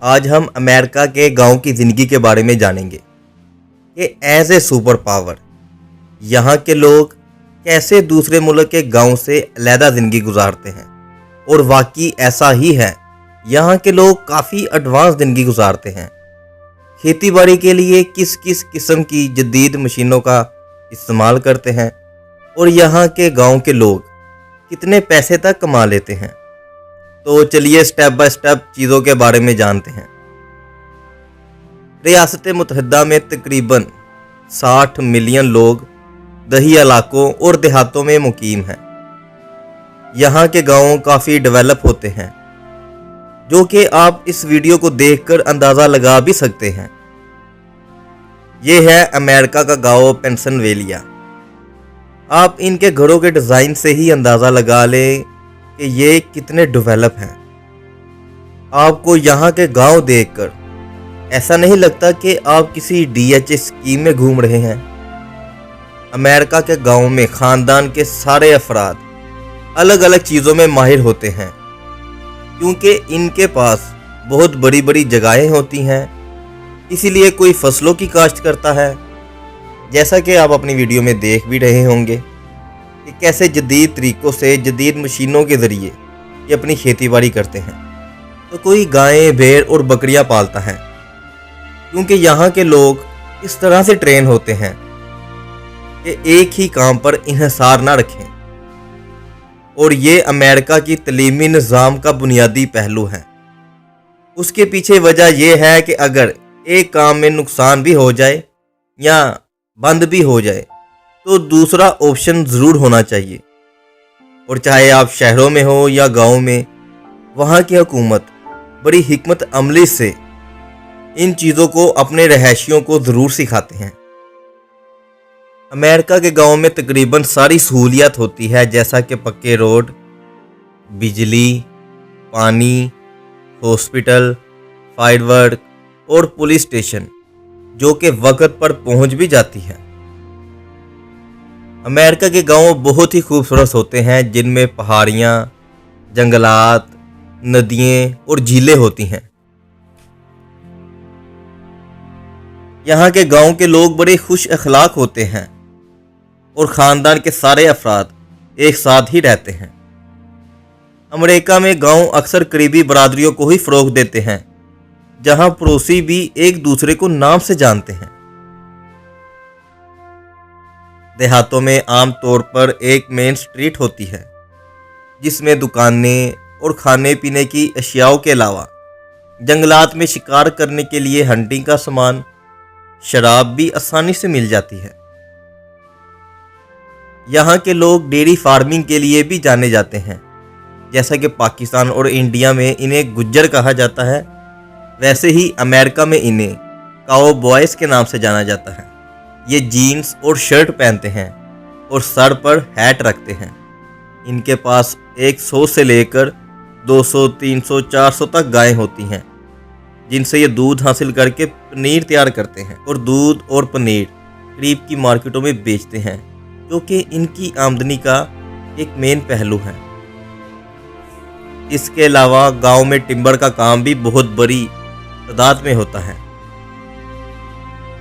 आज हम अमेरिका के गांव की ज़िंदगी के बारे में जानेंगे कि एज ए सुपर पावर यहाँ के लोग कैसे दूसरे मुल्क के गांव से अलहदा ज़िंदगी गुजारते हैं। और वाकई ऐसा ही है, यहाँ के लोग काफ़ी एडवांस ज़िंदगी गुजारते हैं। खेती बाड़ी के लिए किस किस किस्म की जदीद मशीनों का इस्तेमाल करते हैं और यहाँ के गांव के लोग कितने पैसे तक कमा लेते हैं। तो चलिए स्टेप बाय स्टेप चीज़ों के बारे में जानते हैं। रियासत मुत्तहिदा में तकरीबन 60 मिलियन लोग दही इलाकों और देहातों में मुकीम हैं। यहाँ के गांव काफ़ी डेवलप होते हैं, जो कि आप इस वीडियो को देखकर अंदाज़ा लगा भी सकते हैं। ये है अमेरिका का गांव पेंसिल्वेनिया। आप इनके घरों के डिज़ाइन से ही अंदाज़ा लगा लें कि ये कितने डेवलप हैं। आपको यहाँ के गांव देखकर ऐसा नहीं लगता कि आप किसी DHA स्कीम में घूम रहे हैं। अमेरिका के गांव में ख़ानदान के सारे अफराद अलग अलग चीज़ों में माहिर होते हैं, क्योंकि इनके पास बहुत बड़ी बड़ी जगहें होती हैं। इसीलिए कोई फसलों की काश्त करता है, जैसा कि आप अपनी वीडियो में देख भी रहे होंगे कि कैसे जदीद तरीक़ों से जदीद मशीनों के ज़रिए ये अपनी खेती बाड़ी करते हैं। तो कोई गायें, भेड़ और बकरियां पालता है, क्योंकि यहाँ के लोग इस तरह से ट्रेन होते हैं कि एक ही काम पर इन्हिसार ना रखें। और ये अमेरिका की तलीमी निज़ाम का बुनियादी पहलू है। उसके पीछे वजह यह है कि अगर एक काम में नुकसान भी हो जाए या बंद भी हो जाए तो दूसरा ऑप्शन ज़रूर होना चाहिए। और चाहे आप शहरों में हो या गांव में, वहाँ की हुकूमत बड़ी हिकमत अमली से इन चीज़ों को अपने रहायशियों को ज़रूर सिखाते हैं। अमेरिका के गांव में तकरीबन सारी सहूलियात होती है, जैसा कि पक्के रोड, बिजली, पानी, हॉस्पिटल, फायर वर्क और पुलिस स्टेशन, जो कि वक्त पर पहुंच भी जाती है। अमेरिका के गांव बहुत ही खूबसूरत होते हैं, जिनमें पहाड़ियाँ, जंगलात, नदियाँ और झीलें होती हैं। यहाँ के गांव के लोग बड़े खुश अखलाक होते हैं और ख़ानदान के सारे अफराद एक साथ ही रहते हैं। अमेरिका में गांव अक्सर करीबी बरादरियों को ही फ़रोग़ देते हैं, जहां पड़ोसी भी एक दूसरे को नाम से जानते हैं। देहातों में आम तौर पर एक मेन स्ट्रीट होती है, जिसमें दुकानें और खाने पीने की अशियाओं के अलावा जंगलात में शिकार करने के लिए हंटिंग का सामान, शराब भी आसानी से मिल जाती है। यहाँ के लोग डेयरी फार्मिंग के लिए भी जाने जाते हैं। जैसा कि पाकिस्तान और इंडिया में इन्हें गुज्जर कहा जाता है, वैसे ही अमेरिका में इन्हें काओ बॉयज़ के नाम से जाना जाता है। ये जीन्स और शर्ट पहनते हैं और सर पर हैट रखते हैं। इनके पास 100 से लेकर 200, 300, 400 तक गायें होती हैं, जिनसे ये दूध हासिल करके पनीर तैयार करते हैं और दूध और पनीर करीब की मार्केटों में बेचते हैं, जो कि इनकी आमदनी का एक मेन पहलू है। इसके अलावा गांव में टिम्बर का काम भी बहुत बड़ी तादाद में होता है,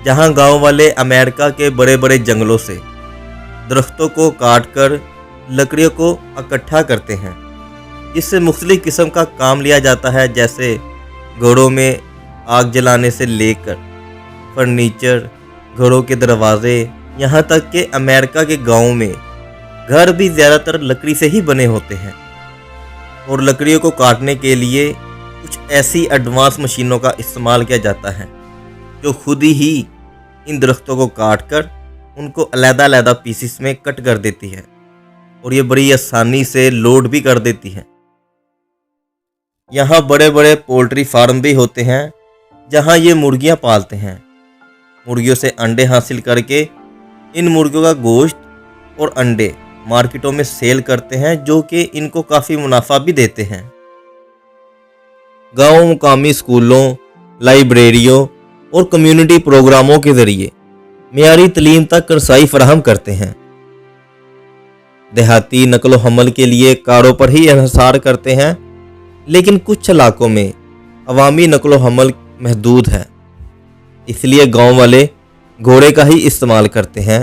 जहां गांव वाले अमेरिका के बड़े बड़े जंगलों से दरख्तों को काटकर लकड़ियों को इकट्ठा करते हैं, जिससे मुख्तलिफ किस्म का काम लिया जाता है, जैसे घरों में आग जलाने से लेकर फर्नीचर, घरों के दरवाजे, यहाँ तक कि अमेरिका के गांव में घर भी ज़्यादातर लकड़ी से ही बने होते हैं। और लकड़ियों को काटने के लिए कुछ ऐसी एडवांस मशीनों का इस्तेमाल किया जाता है, जो खुद ही इन दरख्तों को काटकर उनको अलग-अलग पीसेस में कट कर देती है और ये बड़ी आसानी से लोड भी कर देती है। यहाँ बड़े बड़े पोल्ट्री फार्म भी होते हैं, जहाँ ये मुर्गियाँ पालते हैं। मुर्गियों से अंडे हासिल करके इन मुर्गियों का गोश्त और अंडे मार्केटों में सेल करते हैं, जो कि इनको काफ़ी मुनाफा भी देते हैं। गांव मुकामी स्कूलों, लाइब्रेरियों और कम्युनिटी प्रोग्रामों के ज़रिए मियारी तलीम तक रसाई फराहम करते हैं। देहाती नकलो हमल के लिए कारों पर ही इन्हिसार करते हैं, लेकिन कुछ इलाकों में अवामी नकलो हमल महदूद है, इसलिए गांव वाले घोड़े का ही इस्तेमाल करते हैं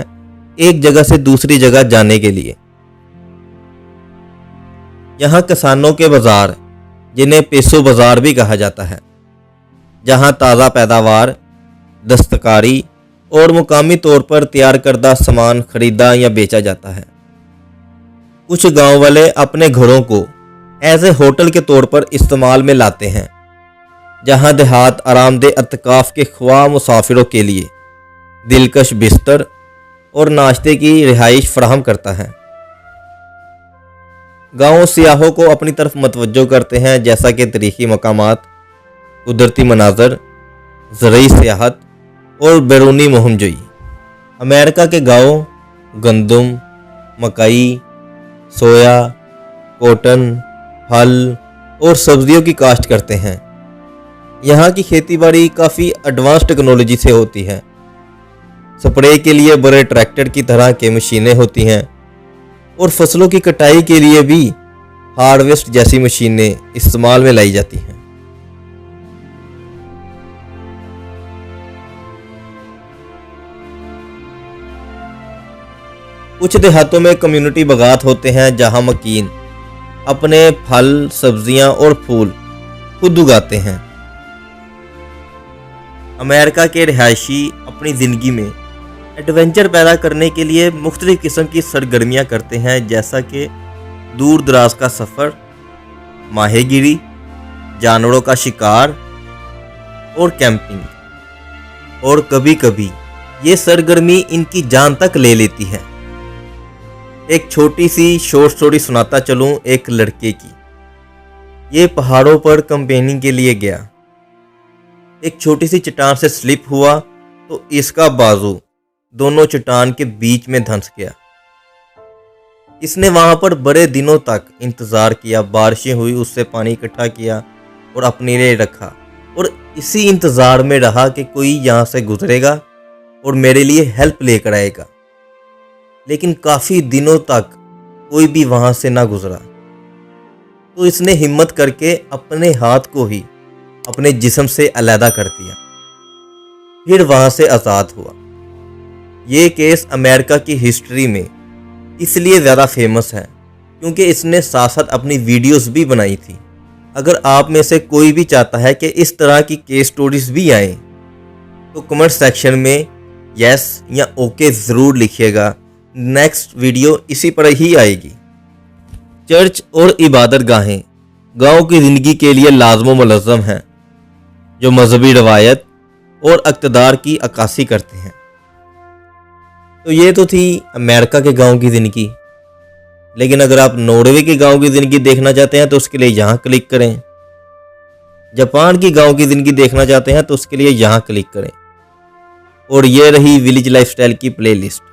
एक जगह से दूसरी जगह जाने के लिए। यहाँ किसानों के बाजार, जिन्हें पेसो बाजार भी कहा जाता है, जहाँ ताज़ा पैदावार, दस्तकारी और मुकामी तौर पर तैयार करदा सामान खरीदा या बेचा जाता है। कुछ गांव वाले अपने घरों को एज ए होटल के तौर पर इस्तेमाल में लाते हैं, जहां देहात आरामदेह अतकाफ के ख्वाह मुसाफिरों के लिए दिलकश बिस्तर और नाश्ते की रिहाइश फराहम करता है। गांव सियाहों को अपनी तरफ मतवज्जो करते हैं, जैसा कि तारीखी मकामात, कुदरती मनाजर, ज़रूरी सियाहत और बैरूनी मुहिमजोई। अमेरिका के गांव गंदम, मकई, सोया, कॉटन, फल और सब्जियों की काश्त करते हैं। यहाँ की खेतीबाड़ी काफ़ी एडवांस टेक्नोलॉजी से होती है। स्प्रे के लिए बड़े ट्रैक्टर की तरह के मशीनें होती हैं और फसलों की कटाई के लिए भी हार्वेस्ट जैसी मशीनें इस्तेमाल में लाई जाती हैं। कुछ देहातों में कम्युनिटी बागात होते हैं, जहां मकीन अपने फल, सब्जियां और फूल खुद उगाते हैं। अमेरिका के रिहायशी अपनी ज़िंदगी में एडवेंचर पैदा करने के लिए मुख्तलिफ किस्म की सरगर्मियां करते हैं, जैसा कि दूर दराज का सफ़र, माहीगिरी, जानवरों का शिकार और कैंपिंग। और कभी कभी ये सरगर्मी इनकी जान तक ले लेती है। एक छोटी सी शॉर्ट स्टोरी सुनाता चलूं एक लड़के की। ये पहाड़ों पर कैंपेनिंग के लिए गया। एक छोटी सी चट्टान से स्लिप हुआ तो इसका बाजू दोनों चट्टान के बीच में धंस गया। इसने वहां पर बड़े दिनों तक इंतज़ार किया, बारिशें हुई, उससे पानी इकट्ठा किया और अपने लिए रखा, और इसी इंतज़ार में रहा कि कोई यहाँ से गुजरेगा और मेरे लिए हेल्प लेकर आएगा। लेकिन काफ़ी दिनों तक कोई भी वहाँ से ना गुजरा। तो इसने हिम्मत करके अपने हाथ को ही अपने जिस्म से अलहदा कर दिया, फिर वहाँ से आज़ाद हुआ। ये केस अमेरिका की हिस्ट्री में इसलिए ज़्यादा फेमस है क्योंकि इसने साथ साथ अपनी वीडियोस भी बनाई थी। अगर आप में से कोई भी चाहता है कि इस तरह की केस स्टोरीज भी आएँ तो कमेंट सेक्शन में यस या ओके ज़रूर लिखिएगा। नेक्स्ट वीडियो इसी पर ही आएगी। चर्च और इबादत गाहें गाँव की ज़िंदगी के लिए लाजम मुलज़्ज़म हैं, जो मजहबी रवायत और इक़्तिदार की अक्कासी करते हैं। तो ये तो थी अमेरिका के गांव की ज़िंदगी। लेकिन अगर आप नॉर्वे के गांव की ज़िंदगी देखना चाहते हैं तो उसके लिए यहाँ क्लिक करें। जापान की गांव की ज़िंदगी देखना चाहते हैं तो उसके लिए यहाँ क्लिक करें। और ये रही विलेज लाइफस्टाइल की प्लेलिस्ट।